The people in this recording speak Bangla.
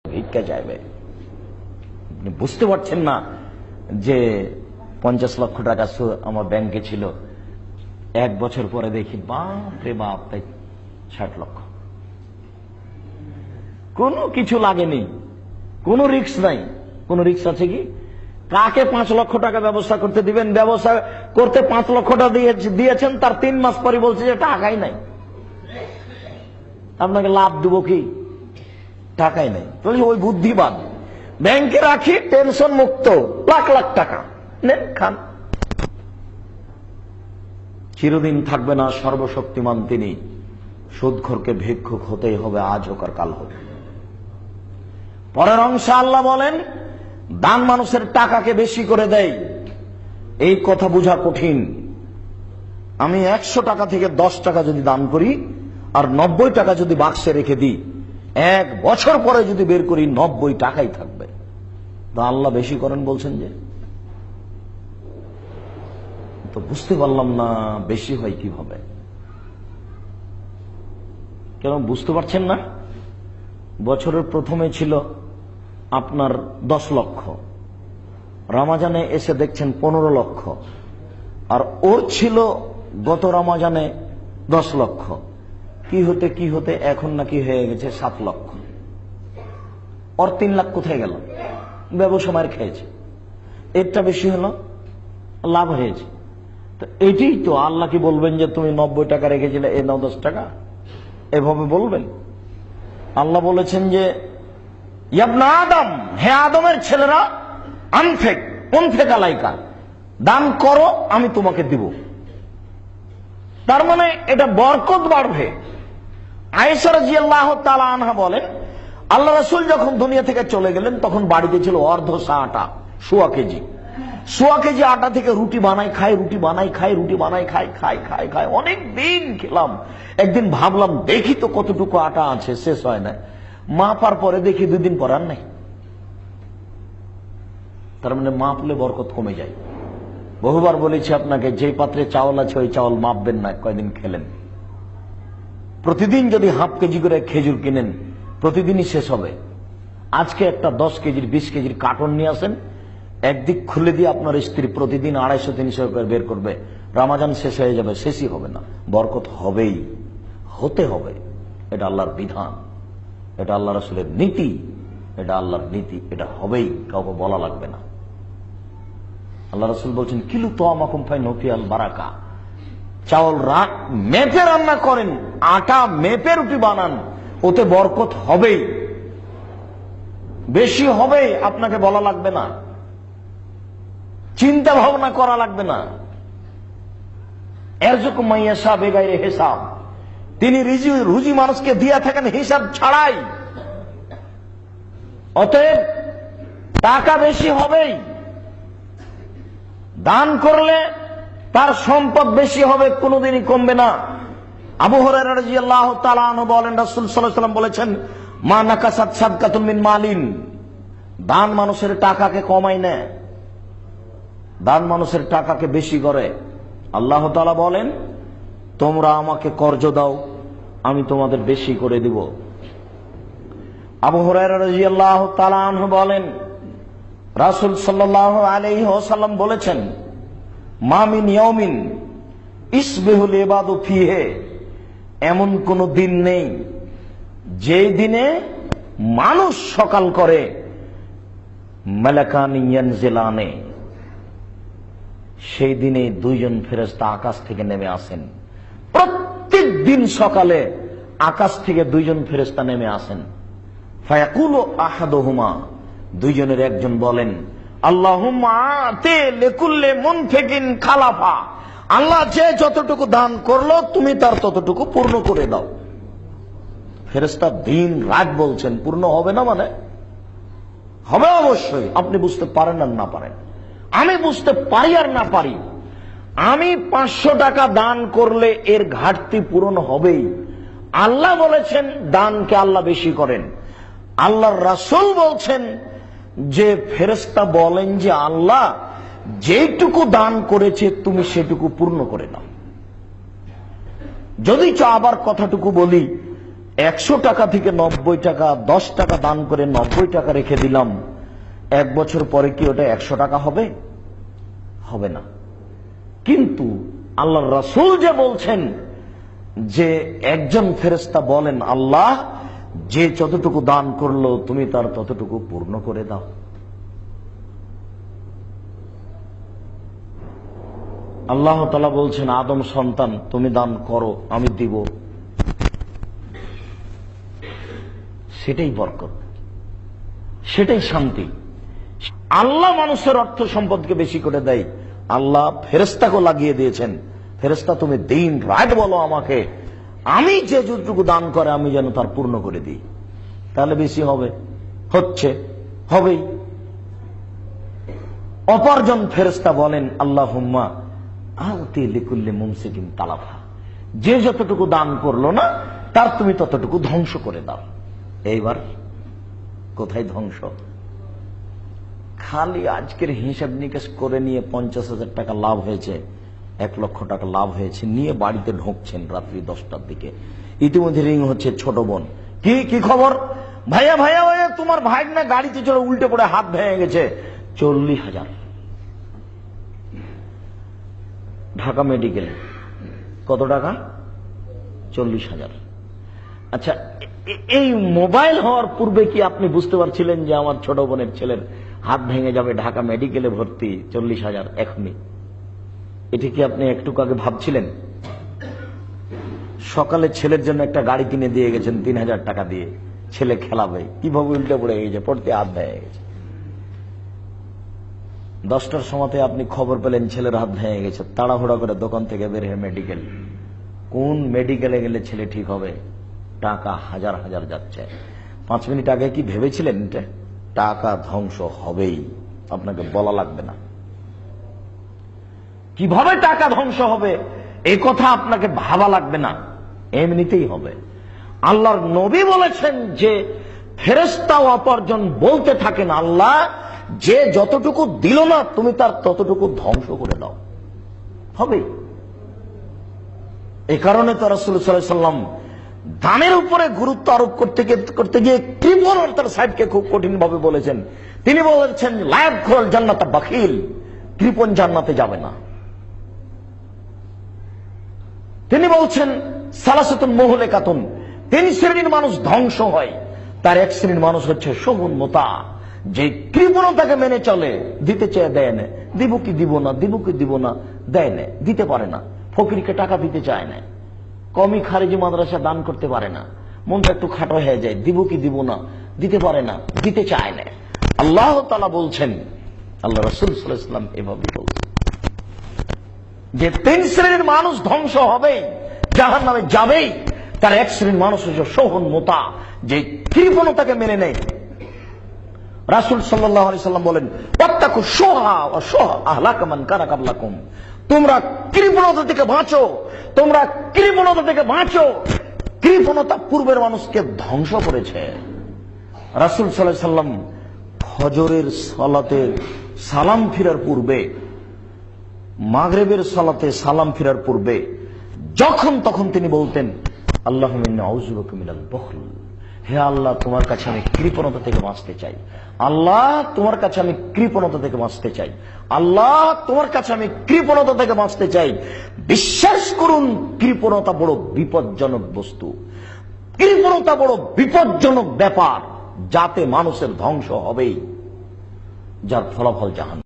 ভিক্ষা চাইবে। আপনি বুঝতে পারছেন না যে 50 লক্ষ টাকা আমার ব্যাংকে ছিল, এক বছর পরে দেখি বাপ রে বাপ তাই 60 লক্ষ। কোনো কিছু লাগেনি, কোনো রিস্ক নাই। কোন রিস্ক আছে কি? কাকে 5 লক্ষ টাকা ব্যবস্থা করতে দিবেন? ব্যবস্থা করতে 5 লক্ষ টাকা দিয়েছেন, তার 3 মাস পরে বলছে যে টাকাই নাই। আপনাকে লাভ দেবো কি? টাকাই নাই। ওই বুদ্ধিবাদ। ব্যাংকে রাখি, টেনশন মুক্ত, লাখ লাখ টাকা নেন, খান। চিরদিন থাকবে না সর্বশক্তিমান তিনি। সুদখোরকে ভিক্ষুক হতেই হবে, আজ হোক আর কাল হোক। পরের অংশে আল্লাহ বলেন, দান মানুষের টাকাকে বেশি করে দেয়। এই কথা বোঝা কঠিন। আমি 100 টাকা থেকে 10 টাকা যদি দান করি আর 90 টাকা যদি বাক্সে রেখে দিই, 1 বছর পরে যদি বের করি 90 টাকাই থাকবে। তো আল্লাহ বেশি করেন বলছেন যে? তো বুঝতে পারলাম না বেশি হয় কিভাবে। কেন বুঝতে পারছেন না? বছরের প্রথমে ছিল আপনার 10 লক্ষ, রমাজানে এসে দেখছেন 15 লক্ষ, আর ওর ছিল গত রমাজানে 10 লক্ষ। কি হতে এখন নাকি হয়ে গেছে 7 লক্ষ। ওর 3 লাখ কোথায় গেল? ব্যবসা মার খেয়েছে। এরটা বেশি হলো, লাভ হয়েছে। তো এটাই তো আল্লাহ কি বলবেন যে তুমি 90 টাকা রেখেছিলে, এ নাও 10 টাকা? এভাবে বলবেন? আল্লাহ বলেছেন যে ইবনে আদম, হে আদমের ছেলেরা, আনফেক আলাইকা, দান করো আমি তোমাকে দিব। তার মানে এটা বরকত বাড়বে। আয়েশা রাদিয়াল্লাহু তাআলা আনহা বলেন, আল্লাহ রাসূল যখন দুনিয়া থেকে চলে গেলেন তখন বাড়িতে ছিল অর্ধ সা আটা, সোয়া কেজি আটা থেকে রুটি বানাই খাই। অনেক দিন খেলাম। একদিন ভাবলাম দেখি তো কতটুকু আটা আছে, শেষ হয় না। মাপার পরে দেখি 2 দিন পর আর নাই। তার মানে মাপলে বরকত কমে যায়। বহুবার বলেছি আপনাকে, যে পাত্রে চাউল আছে ওই চাউল মাপবেন না, কয়দিন খেলেন। প্রতিদিন যদি হাফ কেজি করে খেজুর কিনেন, প্রতিদিনই শেষ হবে। আজকে একটা 10 কেজির 20 কেজির কার্টন নিয়ে আসেন, একদিক খুলে দিয়ে আপনার স্ত্রী প্রতিদিন 250-300 করে বের করবে, রমাজান শেষ হয়ে যাবে, শেষই হবে না। বরকত হবেই, হতে হবে। এটা আল্লাহর বিধান, এটা আল্লাহ রাসূলের নীতি, এটা আল্লাহর নীতি, এটা হবেই, কাউকে বলা লাগবে না। আল্লাহ রাসূল বলছেন, কিলু তামাকুম ফাইনফিয়াল বারাকা, চাউল মেপে রান্না করেন, আটা মেপে রুটি বানান, ওতে বরকত হবেই, বেশি হবেই, আপনাকে বলা লাগবে না, চিন্তা ভাবনা করা লাগবে না। এরযুকু মাইয়াশা বেগাইরে হিসাব, তিনি রুজি মানুষকে দিয়া থাকেন হিসাব ছাড়াই। অতএব টাকা বেশি হবেই। দান করলে তার সম্পদ বেশি হবে, কোনোদিনই কমবে না। আবু হুরায়রা রাদিয়াল্লাহু তাআলা আনহু বলেন, রাসূল সাল্লাল্লাহু আলাইহি ওয়াসাল্লাম বলেছেন, মা নাকাসাত সাদকাতুন মিন মালিন, দান মানুষের টাকাকে কমায় না, দান মানুষের টাকাকে বেশি করে। আল্লাহ তাআলা বলেন, তোমরা আমাকে কর্জ দাও, আমি তোমাদের বেশি করে দিব। আবু হুরায়রা রাদিয়াল্লাহু তাআলা আনহু বলেন, রাসূল সাল্লাল্লাহু আলাইহি ওয়াসাল্লাম বলেছেন, মা মিন ইয়াউমিন ইসবিহুল ইবাদু ফিহি, এমন কোন দিন নেই যে দিনে মানুষ সকাল করে, মালাকানি ইয়ানজিলানে, সেই দিনে 2 জন ফেরেশতা আকাশ থেকে নেমে আসেন। প্রত্যেক দিন সকালে আকাশ থেকে 2 জন ফেরেশতা নেমে আসেন। ফায়াকুলু আহাদুহুমা, 2 জনের একজন বলেন, আল্লাহুম্মা আতি লিকুল্লি মুনফিকিন খালাফা, আল্লাহ যে যতটুকু দান করলো তুমি তার ততটুকু পূর্ণ করে দাও। ফেরেশতা দিন রাত বলছেন, পূর্ণ হবে না মানে? হবে অবশ্যই। আপনি বুঝতে পারেন আর না পারেন, আমি বুঝতে পারি আর না পারি, আমি 500 টাকা দান করলে এর ঘাটতি পূরণ হবেই। আল্লাহ বলেছেন দানকে আল্লাহ বেশি করেন। আল্লাহর রাসূল বলছেন যে ফেরেশতা বলেন যে আল্লাহ যেটুকু দান করেছে তুমি সেটুকু পূর্ণ করে নাও। যদি আবার কথাটুকু বলি, 100 টাকা থেকে 90 টাকা, 10 টাকা দান করে 90 টাকা রেখে দিলাম, 1 বছর পরে কি ওটা 100 টাকা হবে? হবে না। কিন্তু আল্লাহর রাসূল যে বলছেন যে একজন ফেরেশতা বলেন, আল্লাহ যে যতটুকু দান করলো তুমি তার ততটুকু পূর্ণ করে দাও। আল্লাহ তাআলা বলছেন, আদম সন্তান তুমি দান করো, আমি দিব। সেটাই বরকত, সেটাই শান্তি। আল্লাহ মানুষের অর্থ সম্পদকে বেশি করে দেয়, আল্লাহ ফেরেশতাকে লাগিয়ে দিয়েছেন, ফেরেশতা তুমি দিন রাত বলো আমাকে, আমি যে যতটুকু দান করে আমি যেন তার পূর্ণ করে দিই, তাহলে বেশি হবে, হচ্ছে, হবেই। অপরজন ফেরেশতা বলেন, আল্লাহুম্মা আতি লিকুল্লি মুমসিকিন তালাফা, যে যতটুকু দান করলো না তার তুমি ততটুকু ধ্বংস করে দাও। এইবার কোথায় ধ্বংস? খালি আজকের হিসাব নিকেশ করে নিয়ে 50,000 টাকা লাভ হয়েছে, 1 লক্ষ টাকা লাভ হয়েছে, নিয়ে বাড়িতে ঢুকছেন রাত্রি 10টার দিকে। ইতিমধ্যে রিং হচ্ছে ছোট বোন, কি খবর? ভাইয়া ভাইয়া ভাইয়া তোমার ভাই না গাড়িতে চড়ে উল্টে পড়ে হাত ভেঙে গেছে, 40,000 ঢাকা মেডিকেলে। কত টাকা? 40,000। আচ্ছা, এই মোবাইল হওয়ার পূর্বে কি আপনি বুঝতে পারছিলেন যে আমার ছোট বোনের ছেলের হাত ভেঙে যাবে, ঢাকা মেডিকেলে ভর্তি, 40,000 এখনই? এটা কি আপনি একটু আগে ভাবছিলেন? সকালে ছেলের জন্য একটা গাড়ি কিনে দিয়ে গেছেন 3,000 টাকা দিয়ে, ছেলে খেলাবে, কিভাবে উল্টে পড়ে গেছে, পড়তে হাত ভেঙে গেছে। 10টার সময়তে আপনি খবর পেলেন ছেলের হাত ভেঙে গেছে, তাড়াহুড়া করে দোকান থেকে বের হয়ে মেডিকেল। কোন মেডিকেলে গেলে ছেলে ঠিক হবে? টাকা হাজার হাজার যাচ্ছে। 5 মিনিট আগে কি ভেবেছিলেন টাকা ধ্বংস হবেই? আপনাকে বলা লাগবে না কিভাবে টাকা ধ্বংস হবে, এই কথা আপনাকে ভাবা লাগবে না, এমনিতেই হবে। আল্লাহর নবী বলেছেন যে ফেরেশতা অপরজন বলতে থাকেন, আল্লাহ যে যতটুকু দিল না তুমি তার ততটুকু ধ্বংস করে দাও, হবে। এই কারণে তো রাসূল সাল্লাল্লাহু আলাইহি ওয়াসাল্লাম দানের উপরে গুরুত্ব আরোপ করতে গিয়ে কৃপণ অর্থাৎ সাহেবকে খুব কঠিন ভাবে বলেছেন। তিনি বলেছেন, লা ইয়াদখুলুল জান্নাতা বাখিল, কৃপণ জান্নাতে যাবে না। তিনি বলছেন, সালাসাতুন মুহলিকাতুন, 3 শ্রেণীর মানুষ ধ্বংস হয়, তার 1 শ্রেণীর মানুষ হচ্ছে শহুন মুতা, যে কৃপণতাকে মেনে চলে, দিতে চেয়ে দেয় না, দিব কি দিব না, দিব কি দিব না, দেয় না, দিতে পারে না, ফকিরকে টাকা দিতে চায় না, কমই খারিজি মাদ্রাসা দান করতে পারে না, মনটা একটু খাটো হয়ে যায়, দিব কি দিব না, দিতে পারে না, দিতে চায় না। আল্লাহ তাআলা বলছেন, আল্লাহ রাসূল সাল্লাল্লাহু আলাইহি ওয়াসাল্লাম এভাবে বলছেন যে 3 শ্রেণীর মানুষ ধ্বংস হবে, জাহান্নামে যাবেই, তার 1 শ্রেণীর মানুষ হচ্ছে শহুন মুতা, যে কৃপণতাকে মেনে নেয়। রাসূল সাল্লাল্লাহু আলাইহি ওয়াসাল্লাম বলেন, ওয়াত্তাকু শুহা ওয়া শুহা আহলাকা মান কানা ক্বাবলাকুম, তোমরা কৃপণতা থেকে বাঁচো, তোমরা কৃপণতা থেকে বাঁচো। কৃপণতা পূর্বের মানুষকে ধ্বংস করেছে। রাসূল সাল্লাল্লাহু আলাইহি ওয়াসাল্লাম ফজরের সালাতে সালাম ফিরার পূর্বে, মাগরিবের সালাতে সালাম ফিরার পূর্বে যখন তখন তিনি বলতেন, আল্লাহুম্মা ইন্নী আউযু বিকা মিনাল বুখল, হে আল্লাহ তোমার কাছে আমি কৃপণতা থেকে বাঁচতে চাই, আল্লাহ তোমার কাছে আমি কৃপণতা থেকে বাঁচতে চাই, আল্লাহ তোমার কাছে আমি কৃপণতা থেকে বাঁচতে চাই। বিশ্বাস করুন, কৃপণতা বড় বিপজ্জনক বস্তু, কৃপণতা বড় বিপজ্জনক ব্যাপার, যাতে মানুষের ধ্বংস হবেই, যার ফলাফল জাহান্নাম।